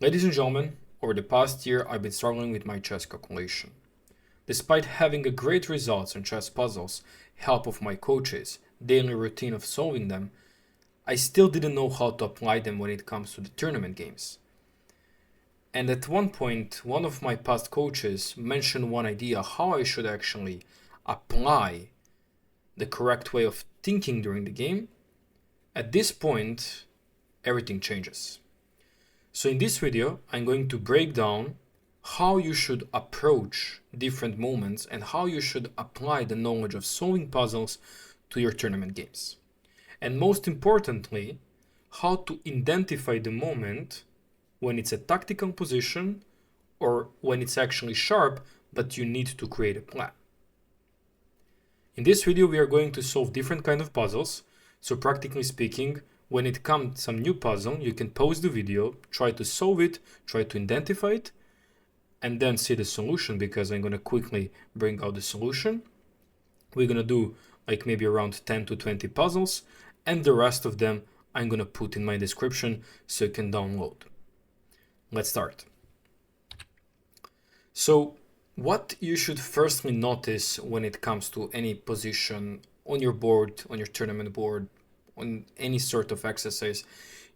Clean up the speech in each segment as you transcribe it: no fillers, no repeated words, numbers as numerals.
Ladies and gentlemen, over the past year I've been struggling with my chess calculation. Despite having a great results on chess puzzles, help of my coaches, daily routine of solving them, I still didn't know how to apply them when it comes to the tournament games. And at one point, one of my past coaches mentioned one idea how I should actually apply the correct way of thinking during the game. At this point, everything changes. So in this video, I'm going to break down how you should approach different moments and how you should apply the knowledge of solving puzzles to your tournament games. And most importantly, how to identify the moment when it's a tactical position or when it's actually sharp, but you need to create a plan. In this video, we are going to solve different kind of puzzles. So practically speaking, when it comes some new puzzle, you can pause the video, try to solve it, try to identify it, and then see the solution, because I'm going to quickly bring out the solution. We're going to do like maybe around 10 to 20 puzzles, and the rest of them I'm going to put in my description so you can download. Let's start. So what you should firstly notice when it comes to any position on your board, on your tournament board, on any sort of exercise,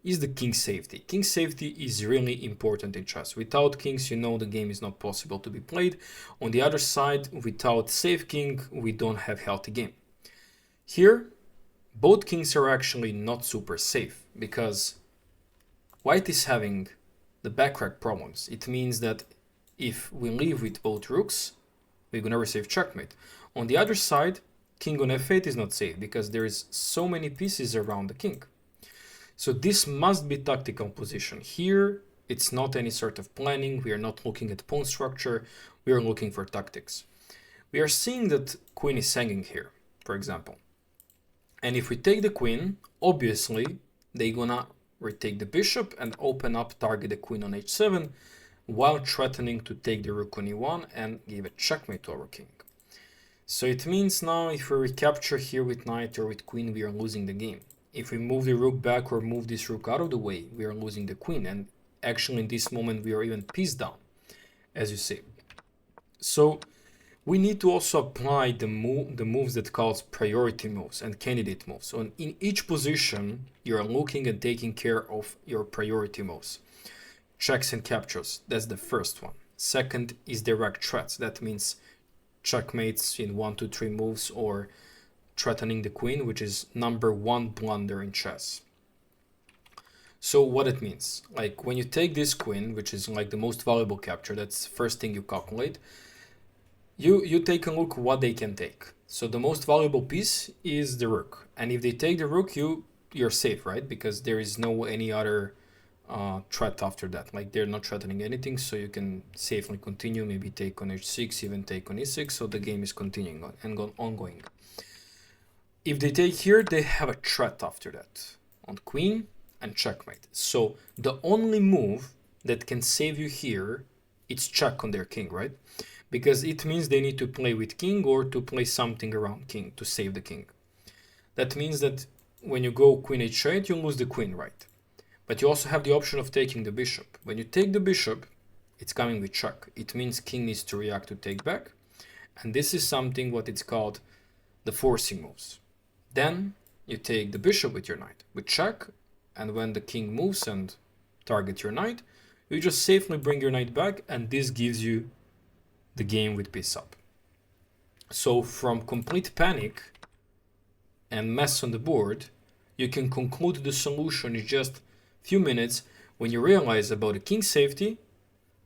is the king safety. King safety is really important in chess. Without kings, you know the game is not possible to be played. On the other side, without safe king, we don't have healthy game. Here, both kings are actually not super safe because white is having the backrack problems. It means that if we leave with both rooks, we're gonna receive checkmate. On the other side, king on f8 is not safe because there is so many pieces around the king. So this must be tactical position. Here, it's not any sort of planning. We are not looking at pawn structure. We are looking for tactics. We are seeing that queen is hanging here, for example. And if we take the queen, obviously, they're gonna retake the bishop and open up, target the queen on h7, while threatening to take the rook on e1 and give a checkmate to our king. So it means now if we recapture here with knight or with queen, we are losing the game. If we move the rook back or move this rook out of the way, we are losing the queen. And actually in this moment, we are even piece down, as you see. So we need to also apply the moves that calls priority moves and candidate moves. So in each position, you are looking and taking care of your priority moves. Checks and captures, that's the first one. Second is direct threats. That means checkmates in 1, 2, 3 moves or threatening the queen, which is number one blunder in chess. So what it means, like when you take this queen, which is like the most valuable capture, that's the first thing you calculate, you take a look what they can take. So the most valuable piece is the rook, and if they take the rook, you're safe, right? Because there is no any other threat after that. Like they're not threatening anything, so you can safely continue, maybe take on h6, even take on e6, so the game is continuing and ongoing. If they take here, they have a threat after that on queen and checkmate. So the only move that can save you here, it's check on their king, right? Because it means they need to play with king or to play something around king to save the king. That means that when you go queen h8, you lose the queen, right? But you also have the option of taking the bishop. When you take the bishop, it's coming with check. It means king needs to react to take back. And this is something what it's called the forcing moves. Then you take the bishop with your knight with check. And when the king moves and target your knight, you just safely bring your knight back. And this gives you the game with piece up. So from complete panic and mess on the board, you can conclude the solution in just few minutes when you realize about the king safety,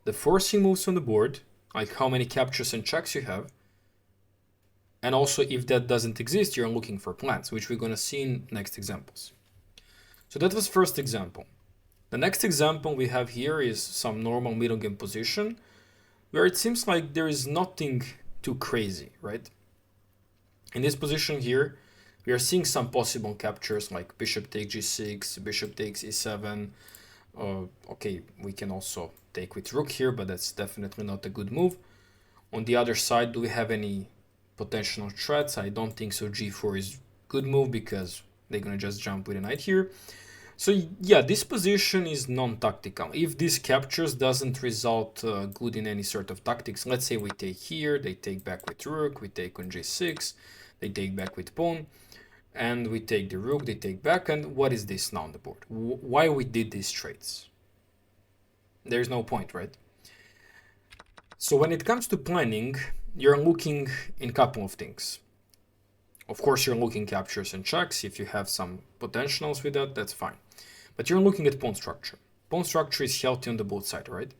the forcing moves on the board, like how many captures and checks you have, and also if that doesn't exist, you're looking for plans, which we're going to see in next examples. So that was first example. The next example we have here is some normal middle game position where it seems like there is nothing too crazy, right? In this position here, we are seeing some possible captures like bishop takes g6, bishop takes e7. Okay, we can also take with rook here, but that's definitely not a good move. On the other side, do we have any potential threats? I don't think so. G4 is good move because they're gonna just jump with a knight here. So yeah, this position is non-tactical. If this captures doesn't result good in any sort of tactics, let's say we take here, they take back with rook, we take on g6, they take back with pawn, and we take the rook, they take back, and what is this now on the board? Why we did these trades? There's no point, right? So when it comes to planning, you're looking in a couple of things. Of course, you're looking captures and checks. If you have some potentials with that, that's fine. But you're looking at pawn structure. Pawn structure is healthy on the both sides, right?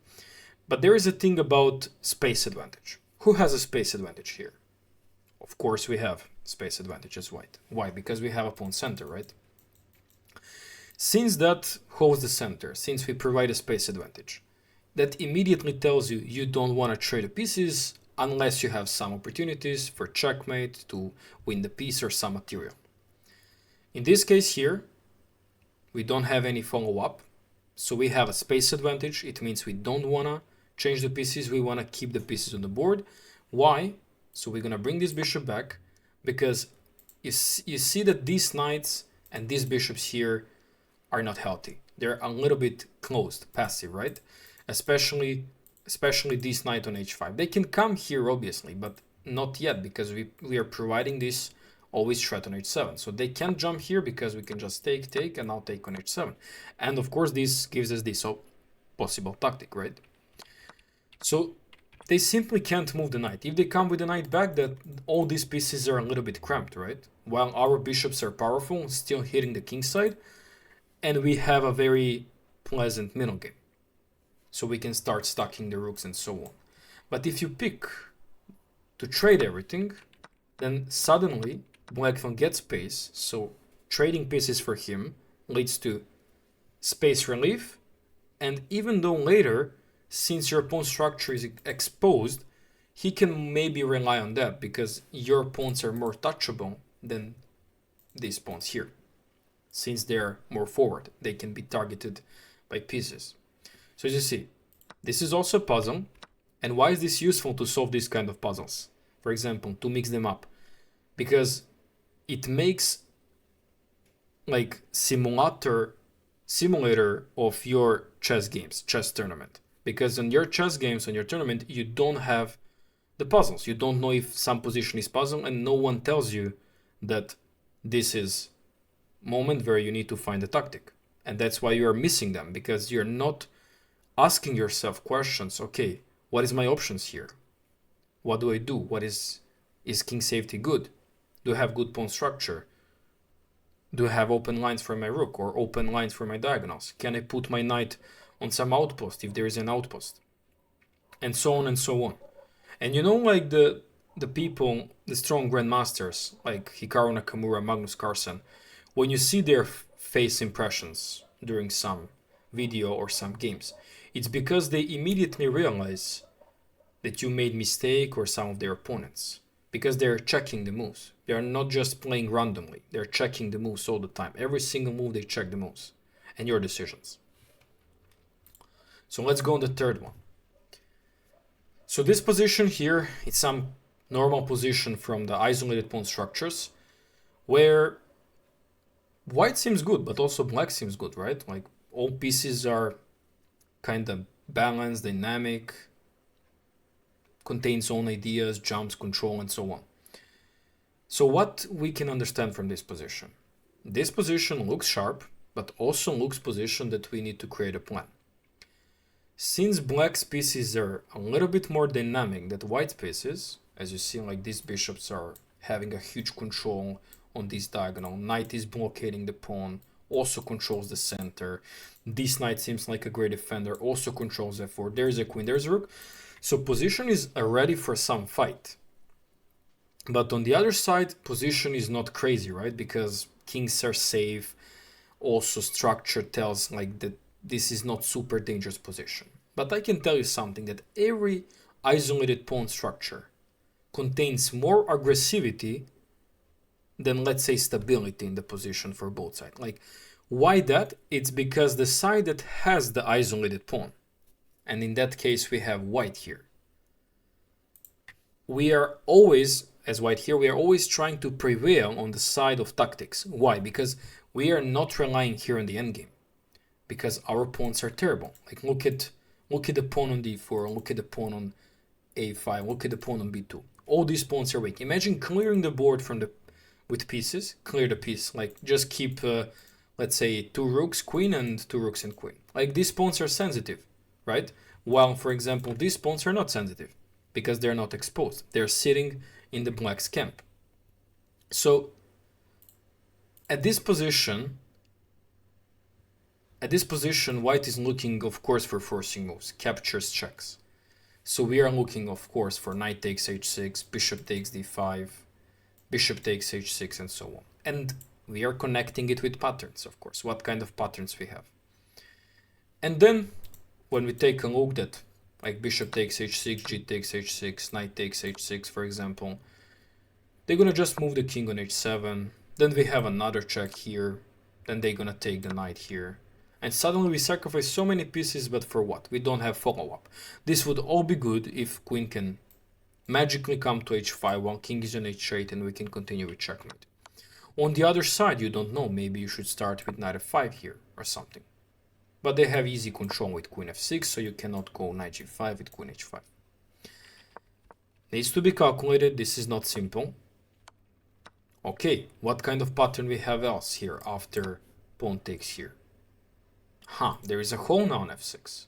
But there is a thing about space advantage. Who has a space advantage here? Of course, we have space advantage as white. Why? Because we have a pawn center, right? Since that holds the center, since we provide a space advantage, that immediately tells you you don't want to trade the pieces unless you have some opportunities for checkmate to win the piece or some material. In this case here, we don't have any follow-up, so we have a space advantage. It means we don't want to change the pieces, we want to keep the pieces on the board. Why? So we're going to bring this bishop back, because you see that these knights and these bishops here are not healthy. They're a little bit closed, passive, right? Especially this knight on h5. They can come here, obviously, but not yet, because we are providing this always threat on h7. So they can't jump here because we can just take, and now take on h7. And of course, this gives us this possible tactic, right? So they simply can't move the knight. If they come with the knight back, that all these pieces are a little bit cramped, right? While our bishops are powerful, still hitting the king side, and we have a very pleasant middle game. So we can start stacking the rooks and so on. But if you pick to trade everything, then suddenly black will get space. So trading pieces for him leads to space relief. And even though later, since your pawn structure is exposed, he can maybe rely on that, because your pawns are more touchable than these pawns here. Since they're more forward, they can be targeted by pieces. So as you see, this is also a puzzle. And why is this useful to solve these kind of puzzles? For example, to mix them up. Because it makes like simulator of your chess games, chess tournament. Because on your chess games, on your tournament, you don't have the puzzles. You don't know if some position is puzzle, and no one tells you that this is moment where you need to find a tactic. And that's why you are missing them, because you're not asking yourself questions. Okay, what is my options here? What do I do? What is king safety good? Do I have good pawn structure? Do I have open lines for my rook or open lines for my diagonals? Can I put my knight on some outpost if there is an outpost? And so on and so on. And you know, like the people, the strong grandmasters like Hikaru Nakamura, Magnus Carlsen, when you see their face impressions during some video or some games, it's because they immediately realize that you made mistake, or some of their opponents, because they're checking the moves. They are not just playing randomly. They're checking the moves all the time. Every single move they check the moves and your decisions. So let's go on the third one. So this position here, it's some normal position from the isolated pawn structures, where white seems good, but also black seems good, right? Like all pieces are kind of balanced, dynamic, contains own ideas, jumps, control, and so on. So what we can understand from this position? This position looks sharp, but also looks position that we need to create a plan. Since black's pieces are a little bit more dynamic than white's pieces, as you see, like these bishops are having a huge control on this diagonal, knight is blockading the pawn, also controls the center. This knight seems like a great defender, also controls f4. There's a queen, there's a rook. So position is ready for some fight. But on the other side, position is not crazy, right? Because kings are safe. Also structure tells like that this is not super dangerous position. But I can tell you something, that every isolated pawn structure contains more aggressivity than, let's say, stability in the position for both sides. Like, why that? It's because the side that has the isolated pawn, and in that case we have white here, we are always, as white here, we are always trying to prevail on the side of tactics. Why? Because we are not relying here on the endgame because our pawns are terrible. Like look at the pawn on d4, look at the pawn on a5, look at the pawn on b2. All these pawns are weak. Imagine clearing the board with pieces, clear the piece, like just keep, let's say, 2 rooks, queen, and 2 rooks and queen. Like these pawns are sensitive, right? While, for example, these pawns are not sensitive because they're not exposed. They're sitting in the black's camp. So at this position, white is looking, of course, for forcing moves, captures, checks. So we are looking, of course, for knight takes h6, bishop takes d5, bishop takes h6, and so on. And we are connecting it with patterns, of course, what kind of patterns we have. And then when we take a look at like bishop takes h6, g takes h6, knight takes h6, for example, they're gonna just move the king on h7, then we have another check here, then they're gonna take the knight here. And suddenly we sacrifice so many pieces, but for what? We don't have follow-up. This would all be good if queen can magically come to h5 while king is on h8 and we can continue with checkmate. On the other side, you don't know, maybe you should start with knight f5 here or something. But they have easy control with queen f6, so you cannot go knight g5 with queen h5. Needs to be calculated, this is not simple. Okay, what kind of pattern we have else here after pawn takes here? There is a hole now on f6.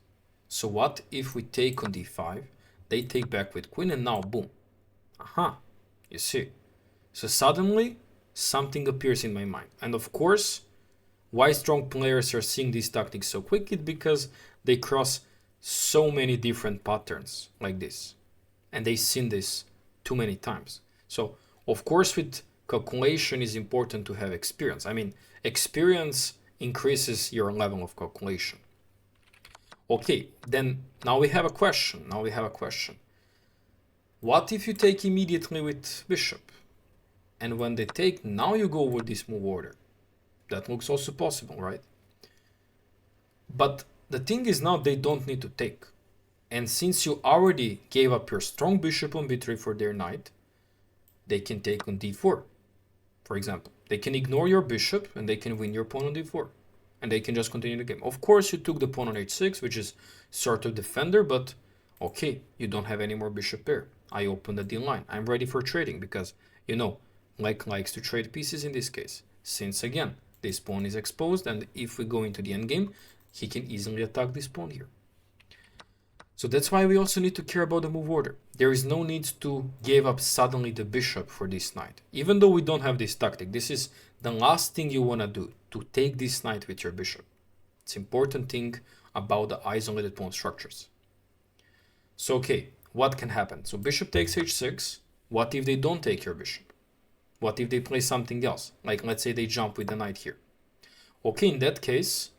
So what if we take on d5, they take back with queen, and now boom. You see. So suddenly something appears in my mind. And of course, why strong players are seeing these tactics so quickly because they cross so many different patterns like this. And they've seen this too many times. So of course with calculation is important to have experience. I mean, experience increases your level of calculation. Okay, then now we have a question. What if you take immediately with bishop? And when they take, now you go with this move order. That looks also possible, right? But the thing is now they don't need to take. And since you already gave up your strong bishop on b3 for their knight, they can take on d4, for example. They can ignore your bishop and they can win your pawn on d4. And they can just continue the game. Of course, you took the pawn on h6, which is sort of defender, but okay, you don't have any more bishop pair. I open the d line. I'm ready for trading because, you know, Black likes to trade pieces in this case. Since, again, this pawn is exposed, and if we go into the endgame, he can easily attack this pawn here. So that's why we also need to care about the move order. There is no need to give up suddenly the bishop for this knight. Even though we don't have this tactic, this is the last thing you want to do, to take this knight with your bishop. It's an important thing about the isolated pawn structures. So okay, what can happen? So bishop takes h6. What if they don't take your bishop? What if they play something else? Like let's say they jump with the knight here. Okay, in that case,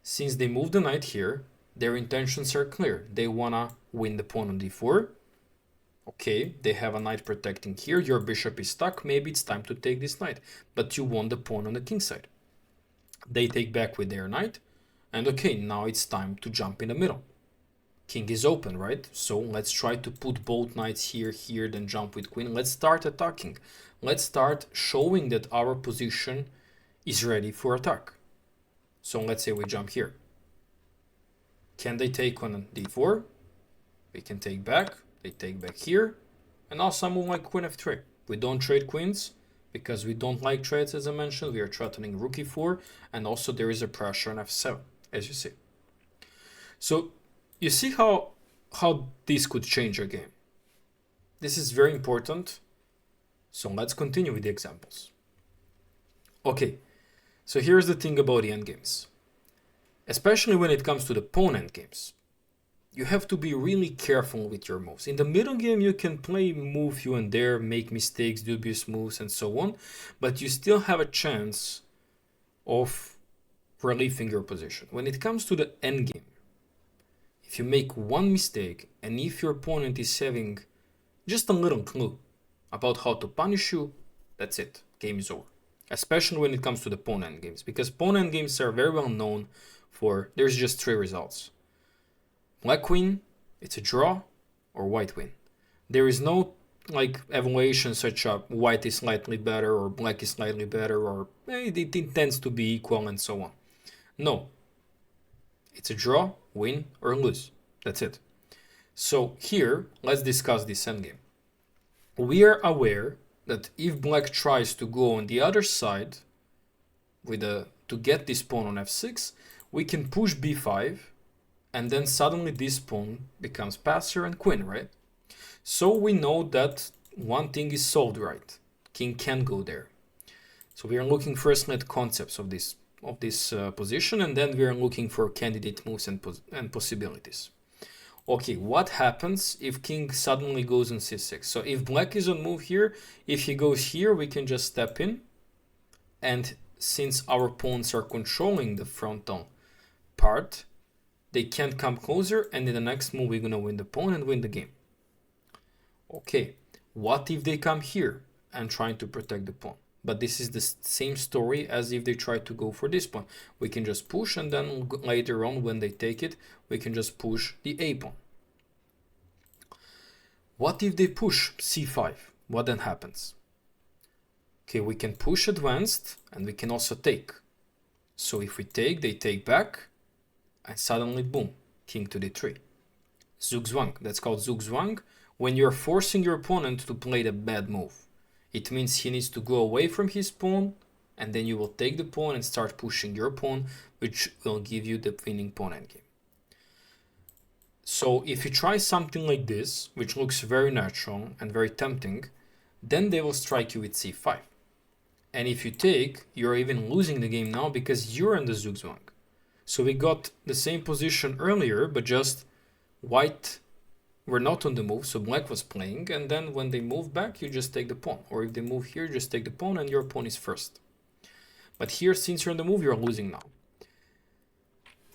since they move the knight here, their intentions are clear. They wanna win the pawn on d4. Okay, they have a knight protecting here. Your bishop is stuck. Maybe it's time to take this knight. But you want the pawn on the king side. They take back with their knight. And okay, now it's time to jump in the middle. King is open, right? So let's try to put both knights here, then jump with queen. Let's start attacking. Let's start showing that our position is ready for attack. So let's say we jump here. Can they take on d4? We can take back. They take back here. And now some move like queen f3. We don't trade queens because we don't like trades, as I mentioned. We are threatening rook e4. And also there is a pressure on f7, as you see. So you see how this could change your game. This is very important. So let's continue with the examples. Okay, so here's the thing about the endgames. Especially when it comes to the pawn endgames, you have to be really careful with your moves. In the middle game, you can play move here and there, make mistakes, dubious moves, and so on, but you still have a chance of relieving your position. When it comes to the endgame, if you make one mistake, and if your opponent is having just a little clue about how to punish you, that's it, game is over. Especially when it comes to the pawn endgames, because pawn endgames are very well known for, there's just 3 results. Black win, it's a draw, or white win. There is no like evaluation such as white is slightly better or black is slightly better, or it tends to be equal and so on. No, it's a draw, win, or lose. That's it. So here, let's discuss this endgame. We are aware that if black tries to go on the other side to get this pawn on f6, we can push b5, and then suddenly this pawn becomes passer and queen, right? So we know that one thing is solved, right? King can go there. So we are looking firstly at concepts of this position, and then we are looking for candidate moves and possibilities. Okay, what happens if king suddenly goes on c6? So if black is on move here, if he goes here, we can just step in. And since our pawns are controlling the frontal part, they can't come closer, and in the next move we're gonna win the pawn and win the game. Okay, what if they come here and trying to protect the pawn? But this is the same story as if they try to go for this pawn. We can just push, and then later on when they take it, we can just push the a pawn. What if they push c5? What then happens? Okay, we can push advanced, and we can also take. So if we take, they take back, and suddenly boom, king to d3. Zugzwang, that's called Zugzwang, when you're forcing your opponent to play the bad move. It means he needs to go away from his pawn, and then you will take the pawn and start pushing your pawn, which will give you the winning pawn endgame. So if you try something like this, which looks very natural and very tempting, then they will strike you with c5. And if you take, you're even losing the game now because you're in the Zugzwang. So we got the same position earlier, but just white were not on the move, so black was playing, and then when they move back, you just take the pawn. Or if they move here, just take the pawn, and your pawn is first. But here, since you're on the move, you're losing now.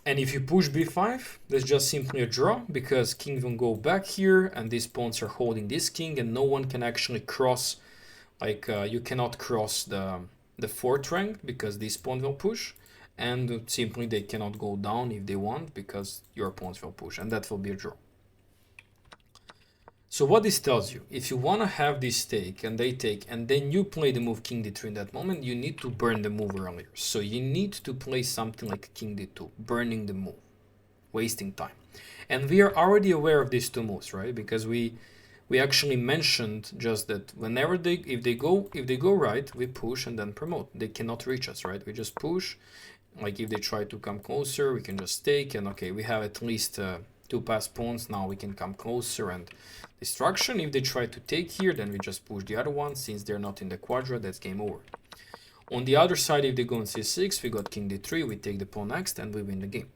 And if you push b5, that's just simply a draw, because king will go back here, and these pawns are holding this king, and no one can actually cross, like you cannot cross the fourth rank, because this pawn will push, and simply they cannot go down if they want, because your pawns will push, and that will be a draw. So what this tells you, if you want to have this take and they take, and then you play the move king d3 in that moment, you need to burn the move earlier. So you need to play something like king d2, burning the move, wasting time. And we are already aware of these two moves, right? Because we actually mentioned just that whenever if they go right, we push and then promote. They cannot reach us, right? We just push. Like if they try to come closer, we can just take, and okay, we have at least two passed pawns. Now we can come closer and destruction. If they try to take here, then we just push the other one. Since they're not in the quadra, that's game over. On the other side, if they go on c6, we got king d3, we take the pawn next, and we win the game.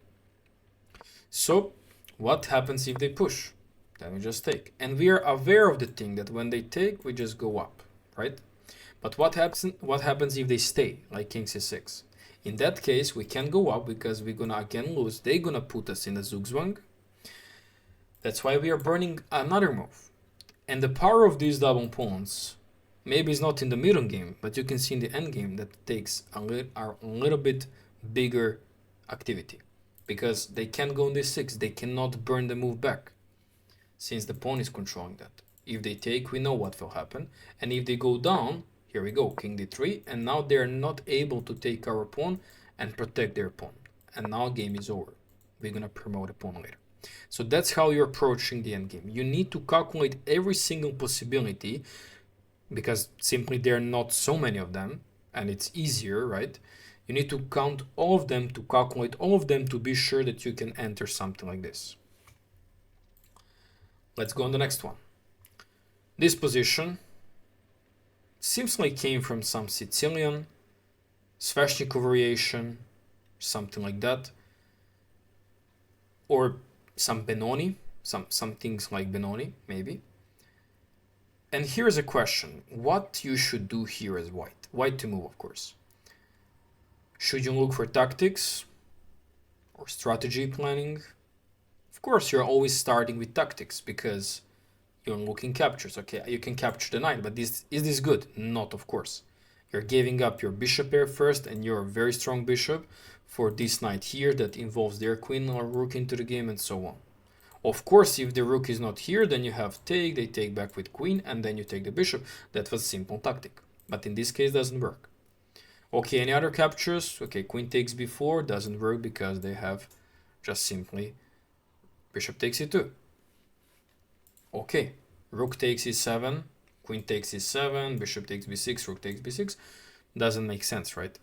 So what happens if they push? Then we just take. And we are aware of the thing that when they take, we just go up, right? But what happens if they stay, like king c6? In that case, we can't go up because we're gonna again lose. They're gonna put us in a Zugzwang. That's why we are burning another move. And the power of these double pawns, maybe it's not in the middle game, but you can see in the end game that takes a little bit bigger activity. Because they can't go on d6, they cannot burn the move back, since the pawn is controlling that. If they take, we know what will happen. And if they go down, here we go, king d3, and now they're not able to take our pawn and protect their pawn. And now game is over. We're gonna promote a pawn later. So that's how you're approaching the endgame. You need to calculate every single possibility, because simply there are not so many of them, and it's easier, right? You need to count all of them, to calculate all of them, to be sure that you can enter something like this. Let's go on the next one. This position seems like came from some Sicilian, Sveshnikov variation, something like that, or some Benoni, some things like Benoni, maybe. And here's a question. What you should do here as white? White to move, of course. Should you look for tactics or strategy planning? Of course, you're always starting with tactics because you're looking captures. Okay, you can capture the knight, but is this good? Not, of course. You're giving up your bishop pair first, and you're a very strong bishop for this knight here that involves their queen or rook into the game and so on. Of course, if the rook is not here, then you have take, they take back with queen, and then you take the bishop. That was simple tactic. But in this case, doesn't work. Okay, any other captures? Okay, queen takes b4, doesn't work because they have just simply bishop takes e2. Okay, rook takes e7, queen takes e7, bishop takes b6, rook takes b6. Doesn't make sense, right?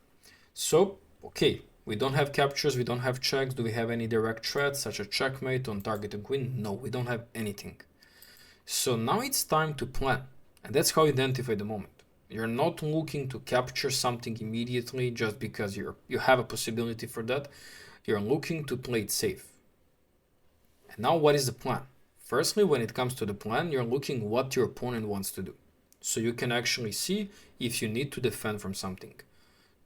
So, okay, we don't have captures, we don't have checks. Do we have any direct threats such as checkmate on target and queen? No, we don't have anything. So now it's time to plan. And that's how you identify the moment. You're not looking to capture something immediately just because you have a possibility for that. You're looking to play it safe. And now what is the plan? Firstly, when it comes to the plan, you're looking what your opponent wants to do. So you can actually see if you need to defend from something,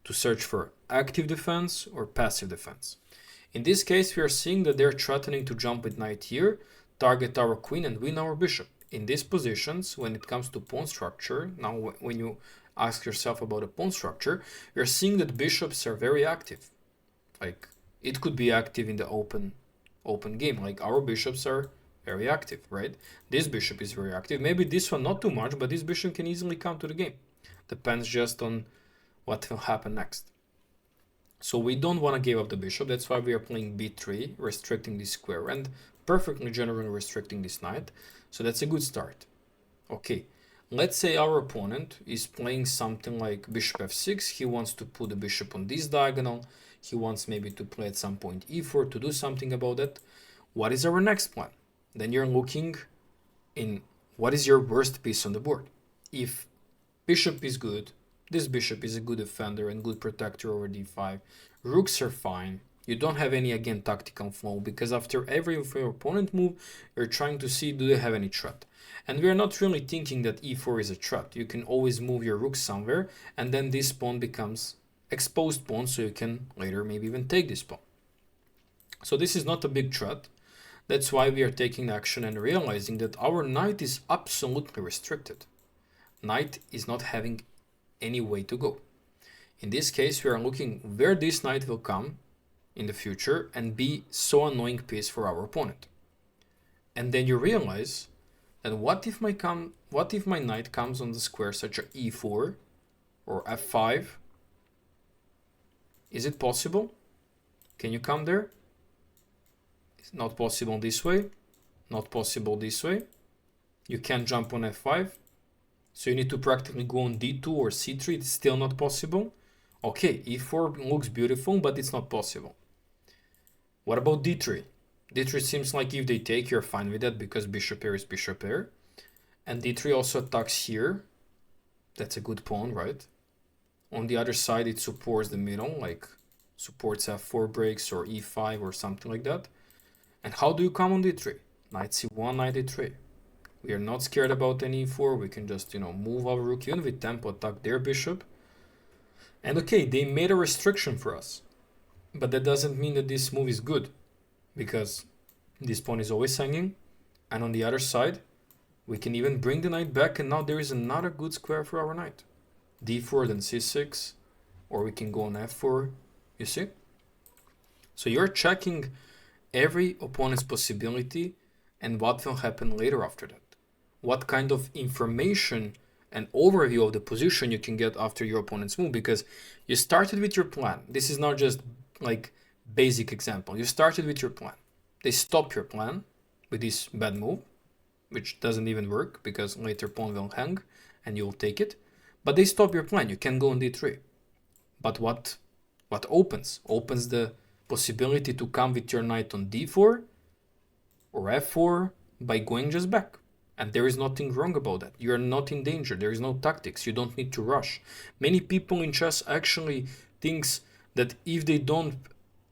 to search for active defense or passive defense. In this case, we are seeing that they're threatening to jump with knight here, target our queen and win our bishop. In these positions, when it comes to pawn structure, now when you ask yourself about a pawn structure, you're seeing that bishops are very active. Like, it could be active in the open game, like our bishops are very active, right? This bishop is very active. Maybe this one not too much, but this bishop can easily come to the game. Depends just on what will happen next. So we don't want to give up the bishop. That's why we are playing b3, restricting this square, and perfectly generally restricting this knight. So that's a good start. Okay, let's say our opponent is playing something like bishop f6. He wants to put the bishop on this diagonal. He wants maybe to play at some point e4 to do something about it. What is our next plan? Then you're looking in what is your worst piece on the board. If bishop is good, this bishop is a good defender and good protector over d5. Rooks are fine. You don't have any, again, tactical flow, because after every of your opponent move, you're trying to see do they have any threat. And we are not really thinking that e4 is a threat. You can always move your rook somewhere, and then this pawn becomes exposed pawn, so you can later maybe even take this pawn. So this is not a big threat. That's why we are taking action and realizing that our knight is absolutely restricted. Knight is not having any way to go. In this case, we are looking where this knight will come in the future and be so annoying piece for our opponent. And then you realize that what if my knight comes on the square such as e4 or f5? Is it possible? Can you come there? It's not possible this way, not possible this way. You can't jump on f5. So you need to practically go on d2 or c3. It's still not possible. Okay, e4 looks beautiful, but it's not possible. What about d3? d3 seems like if they take, you're fine with that because bishop pair is bishop pair. And d3 also attacks here. That's a good pawn, right? On the other side, it supports the middle, like supports f4 breaks or e5 or something like that. And how do you come on d3? Knight c1, knight d3. We are not scared about any e4. We can just, move our rook even with tempo, attack their bishop. And okay, they made a restriction for us. But that doesn't mean that this move is good, because this pawn is always hanging. And on the other side, we can even bring the knight back, and now there is another good square for our knight. d4, then c6, or we can go on f4, you see? So you're checking every opponent's possibility and what will happen later after that. What kind of information and overview of the position you can get after your opponent's move, because you started with your plan. This is not just like basic example. You started with your plan. They stop your plan with this bad move, which doesn't even work because later pawn will hang and you'll take it. But they stop your plan. You can go on d3. But what opens? Opens the possibility to come with your knight on d4 or f4 by going just back. And there is nothing wrong about that. You are not in danger. There is no tactics. You don't need to rush. Many people in chess actually thinks that if they don't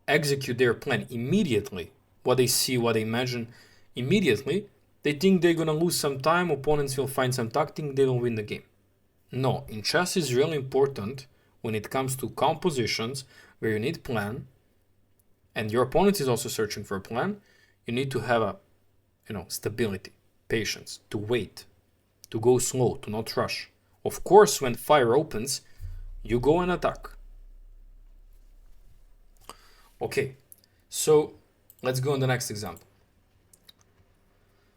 execute their plan immediately, what they see, what they imagine immediately, they think they're gonna lose some time, opponents will find some tactic, they will win the game. No, in chess is really important when it comes to calm positions where you need plan, and your opponent is also searching for a plan. You need to have a, stability, patience, to wait, to go slow, to not rush. Of course, when fire opens, you go and attack. Okay, so let's go on the next example.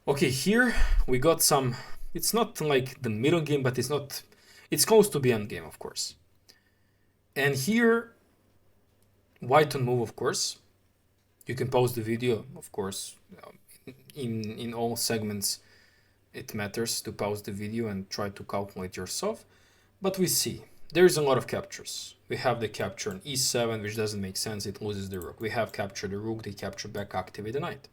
Okay, here we got some, it's not like the middle game, but it's close to the end game, of course. And here, white on move, of course. You can pause the video, of course. In all segments, it matters to pause the video and try to calculate yourself. But we see there's a lot of captures. We have the capture on e7, which doesn't make sense. It loses the rook. We have captured the rook. They capture back, activate the knight.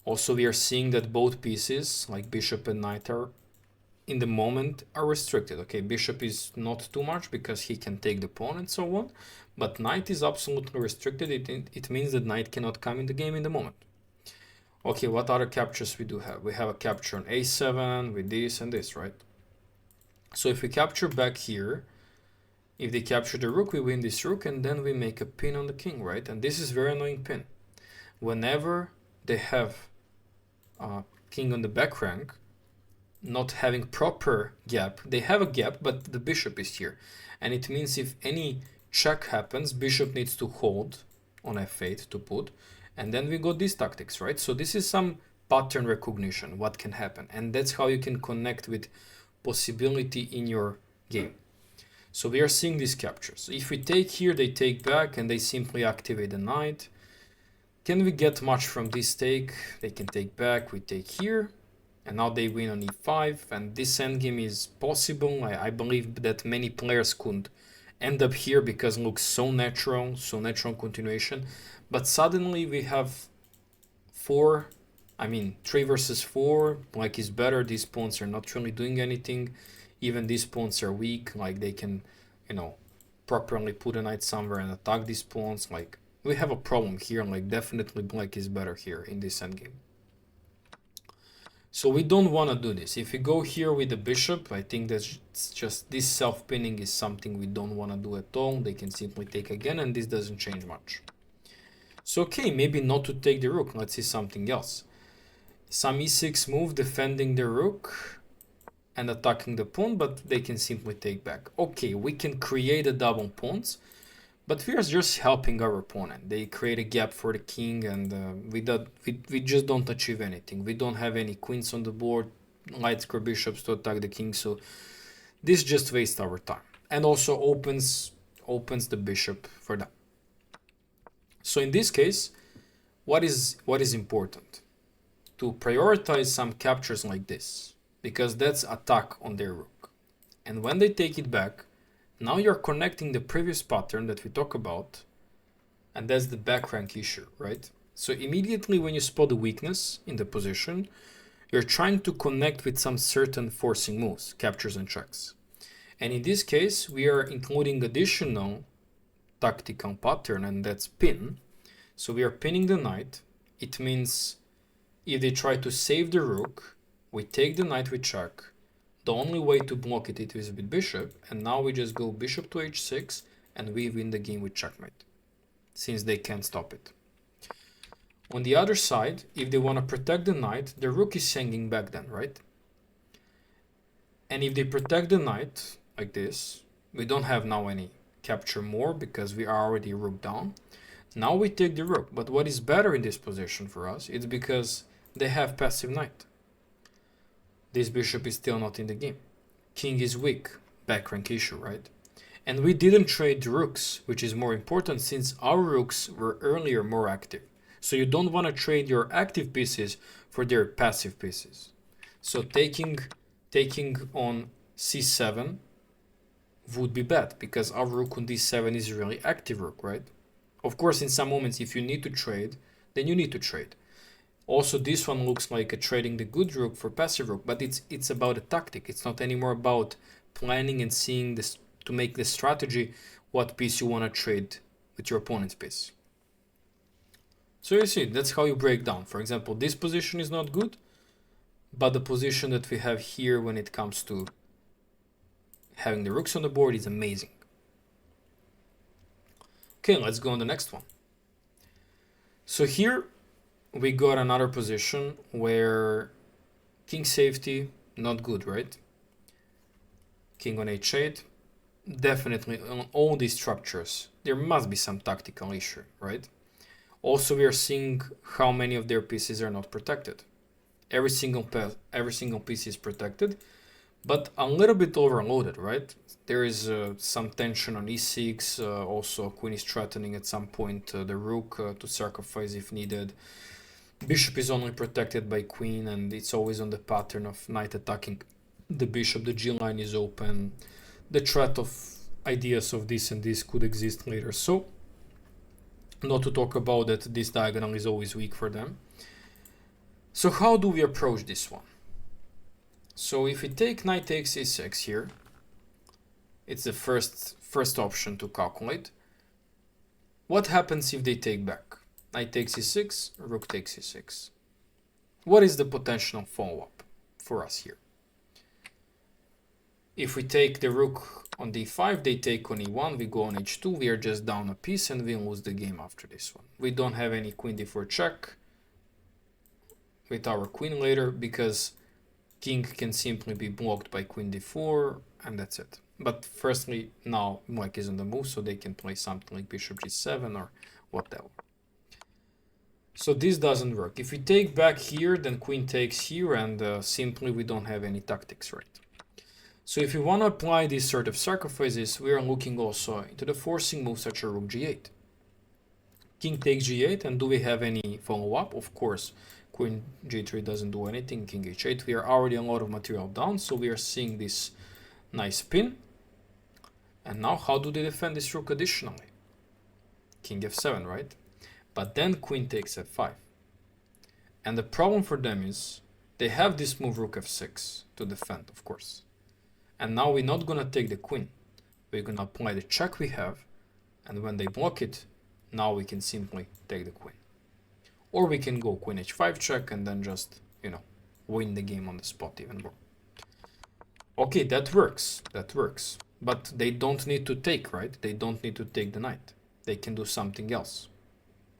Also, we are seeing that both pieces, like bishop and knight, are in the moment are restricted. Okay, bishop is not too much because he can take the pawn and so on, but knight is absolutely restricted. It means that knight cannot come in the game in the moment. Okay, what other captures we do have? We have a capture on a7 with this and this, right? So if we capture back here, if they capture the rook, we win this rook, and then we make a pin on the king, right? And this is very annoying pin. Whenever they have king on the back rank, not having proper gap, they have a gap, but the bishop is here. And it means if any check happens, bishop needs to hold on f8 to put, and then we got these tactics, right? So this is some pattern recognition, what can happen. And that's how you can connect with possibility in your game. So we are seeing these captures. If we take here, they take back and they simply activate the knight. Can we get much from this take? They can take back, we take here, and now they win on e5, and this endgame is possible. I believe that many players couldn't end up here because it looks so natural continuation. But suddenly we have 3 versus 4, like is better. These pawns are not really doing anything. Even these pawns are weak, like they can, properly put a knight somewhere and attack these pawns. Like we have a problem here, like definitely black is better here in this endgame. So we don't want to do this. If we go here with the bishop, I think that's just this self-pinning is something we don't want to do at all. They can simply take again, and this doesn't change much. So okay, maybe not to take the rook. Let's see something else. Some e6 move defending the rook and attacking the pawn, but they can simply take back. Okay, we can create a double pawns, but we are just helping our opponent. They create a gap for the king, and we just don't achieve anything. We don't have any queens on the board, light square bishops to attack the king, so this just wastes our time. And also opens the bishop for them. So in this case, what is important? To prioritize some captures like this, because that's attack on their rook. And when they take it back, now you're connecting the previous pattern that we talk about, and that's the back rank issue, right? So immediately when you spot the weakness in the position, you're trying to connect with some certain forcing moves, captures and checks. And in this case, we are including additional tactical pattern, and that's pin. So we are pinning the knight. It means if they try to save the rook, we take the knight with check. The only way to block it is with bishop, and now we just go bishop to h6 and we win the game with checkmate, since they can't stop it. On the other side, if they want to protect the knight, the rook is hanging back then, right? And if they protect the knight like this, we don't have now any capture more because we are already rook down. Now we take the rook, but what is better in this position for us, it's because they have passive knight. This bishop is still not in the game. King is weak, back rank issue, right? And we didn't trade rooks, which is more important since our rooks were earlier more active. So you don't want to trade your active pieces for their passive pieces. So taking on c7 would be bad because our rook on d7 is a really active rook, right? Of course, in some moments, if you need to trade, then you need to trade. Also, this one looks like a trading the good rook for passive rook, but it's about a tactic. It's not anymore about planning and seeing this to make the strategy what piece you want to trade with your opponent's piece. So you see, that's how you break down. For example, this position is not good, but the position that we have here when it comes to having the rooks on the board is amazing. Okay, let's go on the next one. So here we got another position where king safety, not good, right? King on h8, definitely on all these structures, there must be some tactical issue, right? Also, we are seeing how many of their pieces are not protected. Every single piece is protected, but a little bit overloaded, right? There is some tension on e6. Also, queen is threatening at some point the rook to sacrifice if needed. Bishop is only protected by queen, and it's always on the pattern of knight attacking the bishop. The g line is open. The threat of ideas of this and this could exist later. So, not to talk about that, this diagonal is always weak for them. So how do we approach this one? So if we take knight takes e6 here, it's the first option to calculate. What happens if they take back? Knight takes e6, rook takes e6. What is the potential follow-up for us here? If we take the rook on d5, they take on e1, we go on h2, we are just down a piece and we lose the game after this one. We don't have any queen d4 check with our queen later because king can simply be blocked by queen d4 and that's it. But firstly, now black is on the move, so they can play something like bishop g7 or whatever. So this doesn't work. If we take back here, then queen takes here, and simply we don't have any tactics, right? So if we want to apply these sort of sacrifices, we are looking also into the forcing move such as rook g8. King takes g8, and do we have any follow-up? Of course, queen g3 doesn't do anything, king h8. We are already a lot of material down, so we are seeing this nice pin. And now how do they defend this rook additionally? King f7, right? But then queen takes f5. And the problem for them is they have this move rook f6 to defend, of course. And now we're not going to take the queen. We're going to apply the check we have. And when they block it, now we can simply take the queen. Or we can go queen h5 check and then just, win the game on the spot even more. Okay, that works. That works. But they don't need to take, right? They don't need to take the knight. They can do something else.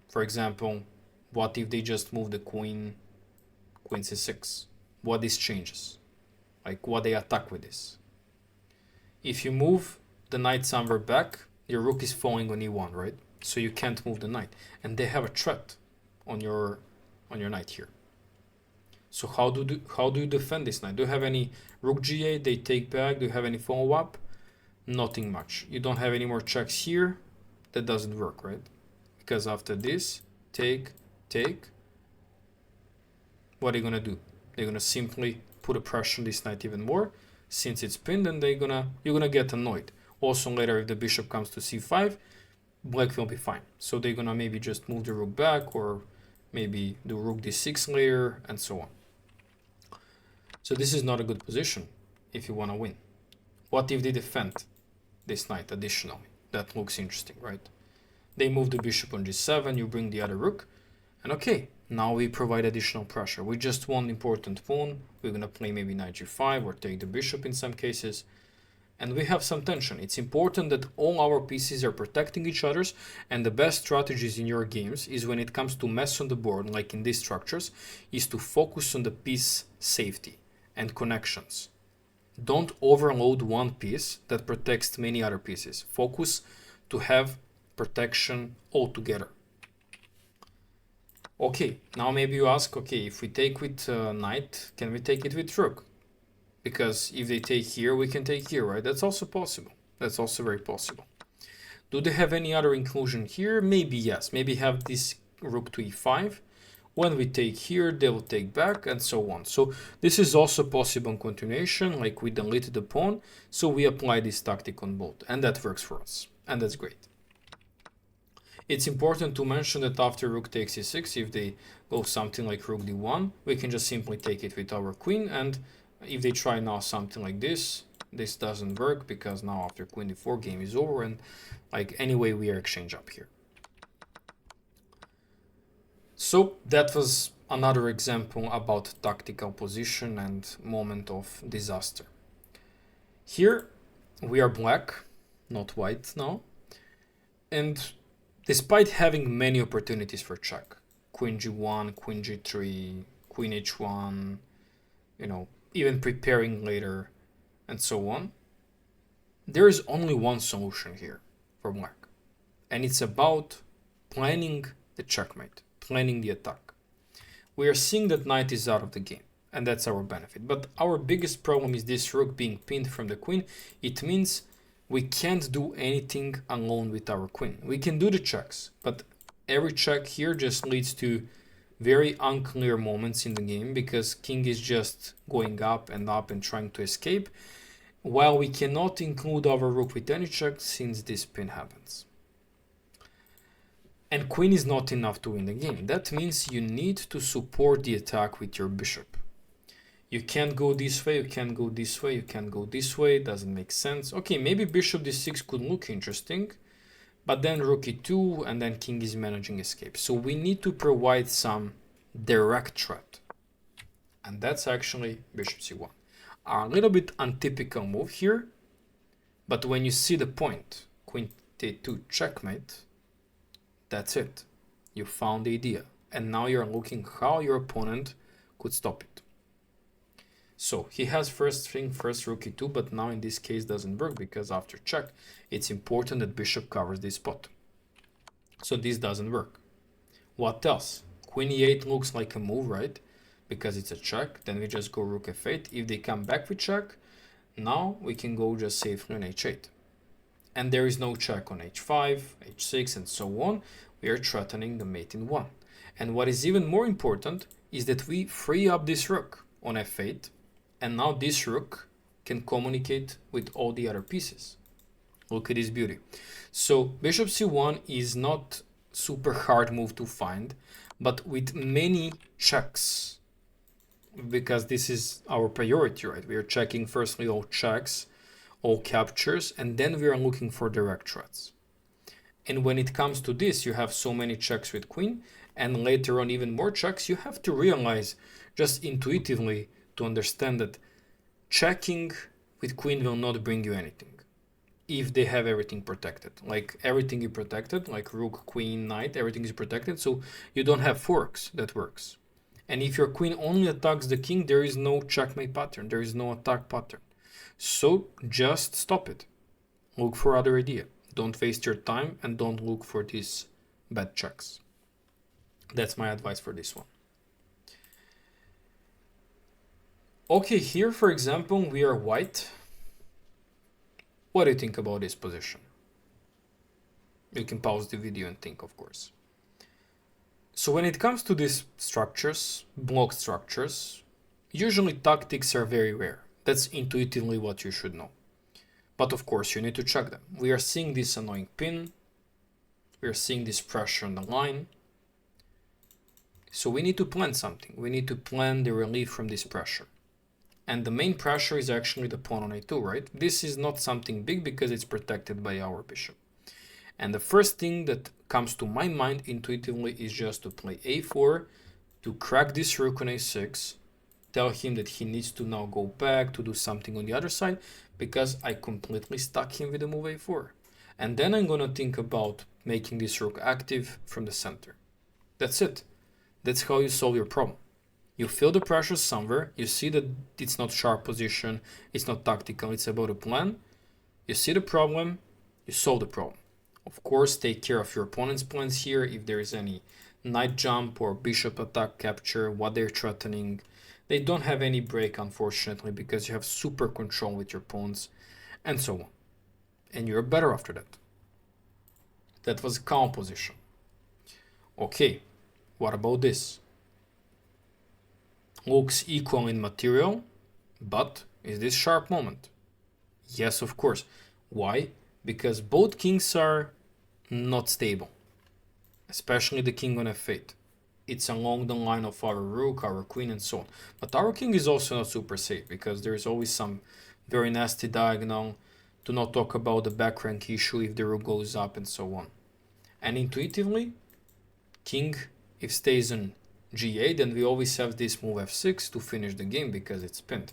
For example, what if they just move the queen c6? What this changes? Like what they attack with this? If you move the knight somewhere back, your rook is falling on e1, right? So you can't move the knight. And they have a threat on your knight here. So how do you defend this knight? Do you have any rook g8? They take back. Do you have any follow-up? Nothing much. You don't have any more checks here. That doesn't work, right? Because after this, take, what are you gonna do? They're gonna simply put a pressure on this knight even more. Since it's pinned, and you're gonna get annoyed. Also later, if the bishop comes to c5, black will be fine. So they're gonna maybe just move the rook back, or maybe do rook d6 later, and so on. So this is not a good position if you want to win. What if they defend this knight additionally? That looks interesting, right? They move the bishop on g7, you bring the other rook, and okay, now we provide additional pressure. We just won important pawn. We're gonna play maybe knight g5 or take the bishop in some cases, and we have some tension. It's important that all our pieces are protecting each other's, and the best strategies in your games is when it comes to mess on the board, like in these structures, is to focus on the piece safety and connections. Don't overload one piece that protects many other pieces. Focus to have protection altogether. Okay, now maybe you ask, okay, if we take with knight, can we take it with rook? Because if they take here, we can take here, right? That's also possible. That's also very possible. Do they have any other inclusion here? Maybe yes. Maybe have this rook to e5. When we take here, they will take back, and so on. So this is also possible in continuation, like we deleted the pawn, so we apply this tactic on both, and that works for us, and that's great. It's important to mention that after rook takes e6, if they go something like rook d1, we can just simply take it with our queen, and if they try now something like this doesn't work, because now after queen d4, game is over, and like anyway, we are exchange up here. So that was another example about tactical position and moment of disaster. Here we are black, not white now. And despite having many opportunities for check, queen g1, queen g3, queen h1, even preparing later and so on, there is only one solution here for black. And it's about planning the checkmate. Planning the attack. we are seeing that knight is out of the game, and that's our benefit. But our biggest problem is this rook being pinned from the queen. It means we can't do anything alone with our queen. We can do the checks, but every check here just leads to very unclear moments in the game because king is just going up and trying to escape, while we cannot include our rook with any check since this pin happens. And queen is not enough to win the game. That means you need to support the attack with your bishop. You can't go this way, you can't go this way, you can't go this way, doesn't make sense. Okay, maybe bishop d6 could look interesting, but then rook e2 and then king is managing escape. So we need to provide some direct threat. And that's actually bishop c1. A little bit untypical move here, but when you see the point, queen d2 checkmate, that's it. You found the idea. And now you're looking how your opponent could stop it. So he has first rook e2, but now in this case doesn't work because after check, it's important that bishop covers this spot. So this doesn't work. What else? Queen e8 looks like a move, right? Because it's a check. Then we just go rook f8. If they come back with check, now we can go just safely on h8. And there is no check on h5, h6, and so on. We are threatening the mate in 1. And what is even more important is that we free up this rook on f8. And now this rook can communicate with all the other pieces. Look at this beauty. So bishop c1 is not super hard move to find, but with many checks, because this is our priority, right? We are checking firstly all checks, all captures, and then we are looking for direct threats. And when it comes to this, you have so many checks with queen, and later on even more checks. You have to realize just intuitively to understand that checking with queen will not bring you anything if they have everything protected. Like everything is protected, like rook, queen, knight, everything is protected, so you don't have forks that works. And if your queen only attacks the king, there is no checkmate pattern, there is no attack pattern. So just stop it. Look for other idea. Don't waste your time and don't look for these bad checks. That's my advice for this one. Okay, here for example we are white. What do you think about this position? You can pause the video and think, of course. So when it comes to these structures, block structures, usually tactics are very rare. That's intuitively what you should know. But of course you need to check them. We are seeing this annoying pin. We are seeing this pressure on the line. So we need to plan something. We need to plan the relief from this pressure. And the main pressure is actually the pawn on a2, right? This is not something big because it's protected by our bishop. And the first thing that comes to my mind intuitively is just to play a4, to crack this rook on a6, tell him that he needs to now go back to do something on the other side because I completely stuck him with the move a4. And then I'm gonna think about making this rook active from the center. That's it. That's how you solve your problem. You feel the pressure somewhere, you see that it's not sharp position, it's not tactical, it's about a plan. You see the problem, you solve the problem. Of course, take care of your opponent's plans here, if there is any knight jump or bishop attack capture, what they're threatening. They don't have any break, unfortunately, because you have super control with your pawns, and so on. And you're better after that. That was a calm position. Okay, what about this? Looks equal in material, but is this sharp moment? Yes, of course. Why? Because both kings are not stable, especially the king on f8. It's along the line of our rook, our queen, and so on. But our king is also not super safe because there is always some very nasty diagonal, to not talk about the back rank issue if the rook goes up and so on. And intuitively, king, if stays on g8, then we always have this move f6 to finish the game because it's pinned.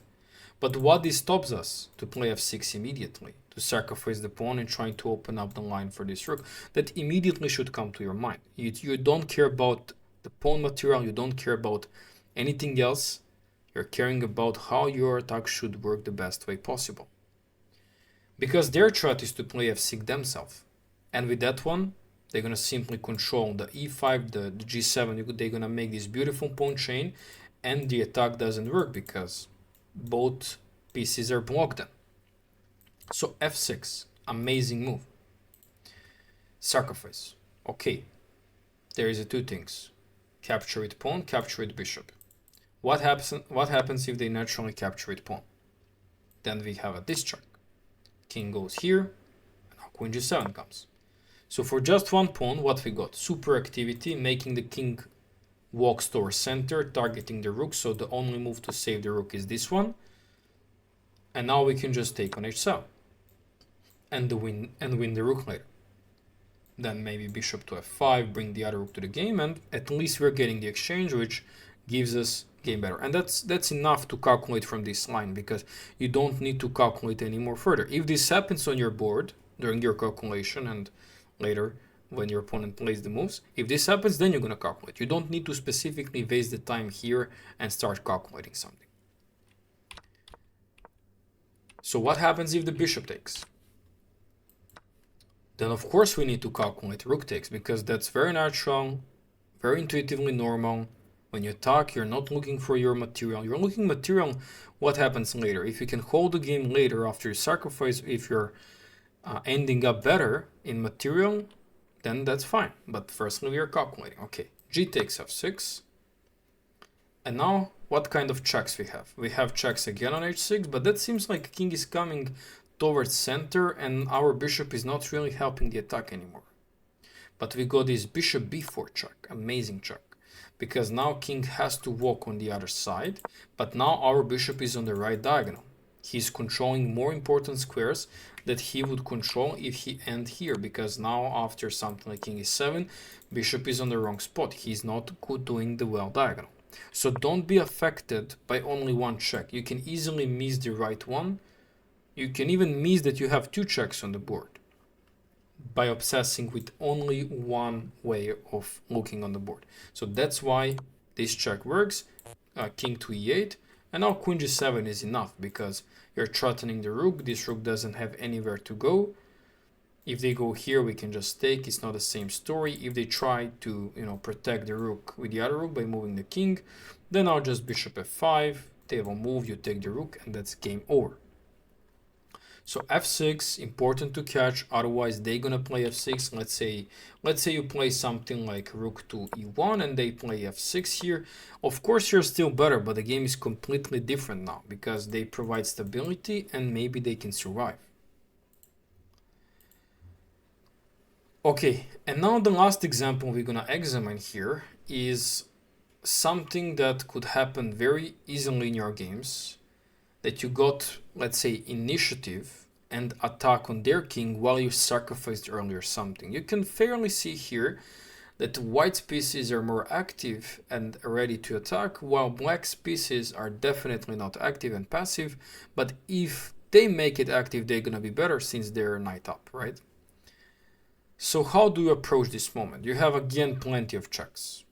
But what this stops us to play f6 immediately, to sacrifice the pawn and trying to open up the line for this rook, that immediately should come to your mind. You don't care about the pawn material, you don't care about anything else, you're caring about how your attack should work the best way possible. Because their threat is to play f6 themselves, and with that one, They're gonna simply control the e5, the g7. They're gonna make this beautiful pawn chain, and the attack doesn't work because both pieces are blocked then. So f6, amazing move. Sacrifice. Okay, there is two things: capture with pawn, capture with bishop. What happens if they naturally capture with pawn? Then we have a this check. King goes here, and now queen g7 comes. So for just one pawn, what we got? Super activity, making the king walks towards center, targeting the rook. So the only move to save the rook is this one. And now we can just take on h7 and win the rook later. Then maybe bishop to f5, bring the other rook to the game, and at least we're getting the exchange, which gives us game better. And that's enough to calculate from this line, because you don't need to calculate any more further. If this happens on your board during your calculation and later when your opponent plays the moves, if this happens, then you're going to calculate. You don't need to specifically waste the time here and start calculating something. So what happens if the bishop takes? Then of course we need to calculate rook takes, because that's very natural, very intuitively normal. When you attack, you're not looking for your material. You're looking material what happens later. If you can hold the game later after you sacrifice, if you're ending up better in material, then that's fine. But firstly we are calculating. Okay, g takes f6. And now what kind of checks we have? We have checks again on h6, but that seems like king is coming towards center and our bishop is not really helping the attack anymore. But we got this bishop b4 check, amazing check, because now king has to walk on the other side, but now our bishop is on the right diagonal. He's controlling more important squares that he would control if he end here, because now after something like king e7, bishop is on the wrong spot. He's not good doing the well diagonal. So don't be affected by only one check. You can easily miss the right one. You can even miss that you have two checks on the board by obsessing with only one way of looking on the board. So that's why this check works. King to e8, and now queen g7 is enough, because you're threatening the rook. This rook doesn't have anywhere to go. If they go here, we can just take. It's not the same story. If they try to, protect the rook with the other rook by moving the king, then I'll just bishop f5. They will move, you take the rook, and that's game over. So f6, important to catch, otherwise they're gonna play f6. Let's say you play something like rook to e1 and they play f6 here. Of course you're still better, but the game is completely different now, because they provide stability and maybe they can survive. Okay, and now the last example we're gonna examine here is something that could happen very easily in your games, that you got, let's say, initiative and attack on their king while you sacrificed earlier something. You can fairly see here that white's pieces are more active and ready to attack, while black's pieces are definitely not active and passive. But if they make it active, they're gonna be better since they're knight up, right? So how do you approach this moment? You have again plenty of checks,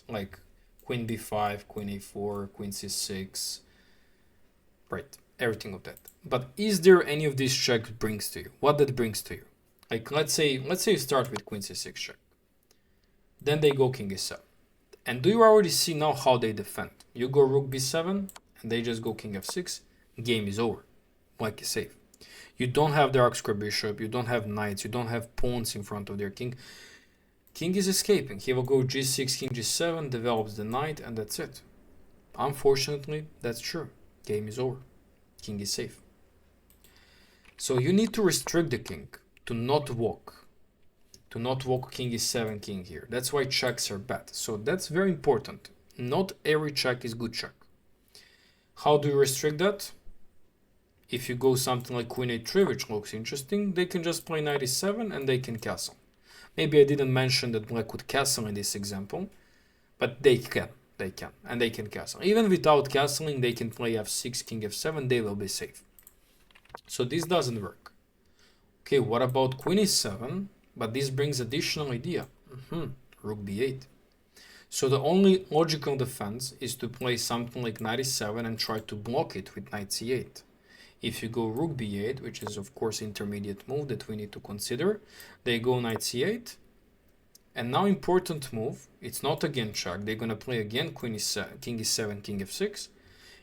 like queen b5, queen a4, queen c6, right, everything of that. But is there any of these checks brings to you? What that brings to you? Like let's say you start with queen c6 check, then they go king e7, and do you already see now how they defend? You go rook b7 and they just go king f6. Game is over. Black is safe. You don't have the dark square bishop, you don't have knights, you don't have pawns in front of their king. King is escaping. He will go g6, king g7, develops the knight, and that's it. Unfortunately, that's true. Game is over. King is safe. So you need to restrict the king to not walk. To not walk king e7, king here. That's why checks are bad. So that's very important. Not every check is good check. How do you restrict that? If you go something like queen a3, which looks interesting, they can just play knight e7 and they can castle. Maybe I didn't mention that black could castle in this example, but they can, and they can castle. Even without castling, they can play f6, king f7, they will be safe. So this doesn't work. Okay, what about queen e7? But this brings additional idea. Rook b8. So the only logical defense is to play something like knight e7 and try to block it with knight c8. If you go rook b8, which is of course intermediate move that we need to consider, they go knight c8. And now important move, it's not again check, they're gonna play again king e7, king f6,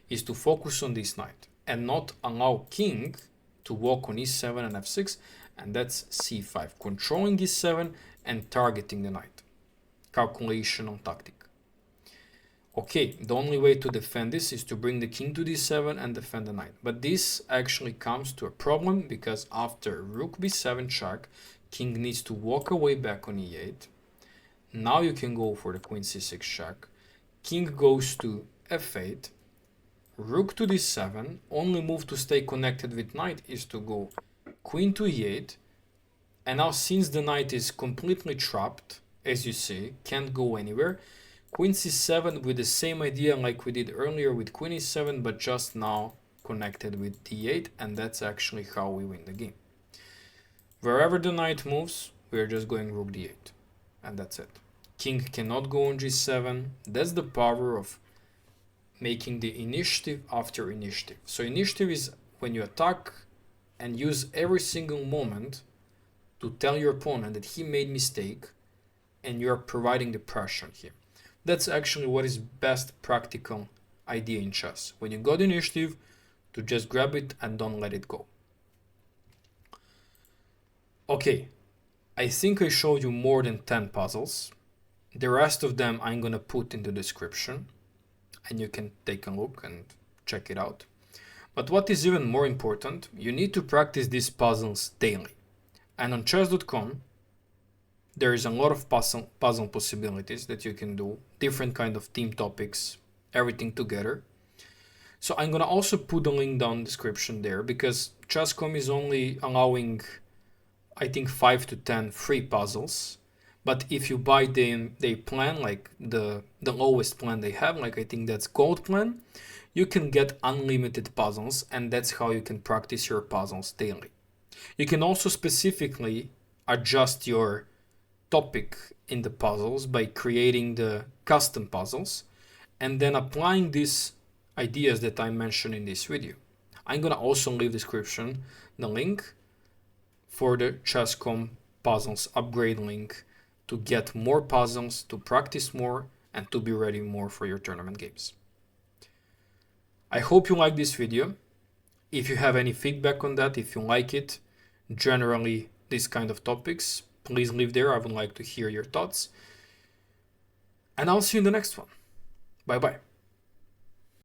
is to focus on this knight and not allow king to walk on e7 and f6, and that's c5, controlling e7 and targeting the knight. Calculation on tactic. Okay, the only way to defend this is to bring the king to d7 and defend the knight. But this actually comes to a problem because after rook b7 check, king needs to walk away back on e8. Now you can go for the queen c6 check. King goes to f8. Rook to d7. Only move to stay connected with knight is to go queen to e8. And now since the knight is completely trapped, as you see, can't go anywhere, queen c7 with the same idea like we did earlier with queen e7, but just now connected with d8, and that's actually how we win the game. Wherever the knight moves, we're just going rook d8, and that's it. King cannot go on g7. That's the power of making the initiative after initiative. So initiative is when you attack and use every single moment to tell your opponent that he made mistake and you're providing the pressure here. That's actually what is best practical idea in chess. When you got initiative, to just grab it and don't let it go. Okay, I think I showed you more than 10 puzzles. The rest of them I'm gonna put in the description and you can take a look and check it out. But what is even more important, you need to practice these puzzles daily. And on chess.com, there is a lot of puzzle possibilities that you can do, different kind of theme topics, everything together. So I'm gonna also put the link down in the description there because chess.com is only allowing, I think, 5 to 10 free puzzles. But if you buy their plan, like the lowest plan they have, like I think that's gold plan, you can get unlimited puzzles, and that's how you can practice your puzzles daily. You can also specifically adjust your topic in the puzzles by creating the custom puzzles and then applying these ideas that I mentioned in this video. I'm gonna also leave description the link for the chess.com puzzles upgrade link to get more puzzles, to practice more, and to be ready more for your tournament games. I hope you like this video. If you have any feedback on that, if you like it, generally these kind of topics, please leave there. I would like to hear your thoughts. And I'll see you in the next one. Bye bye.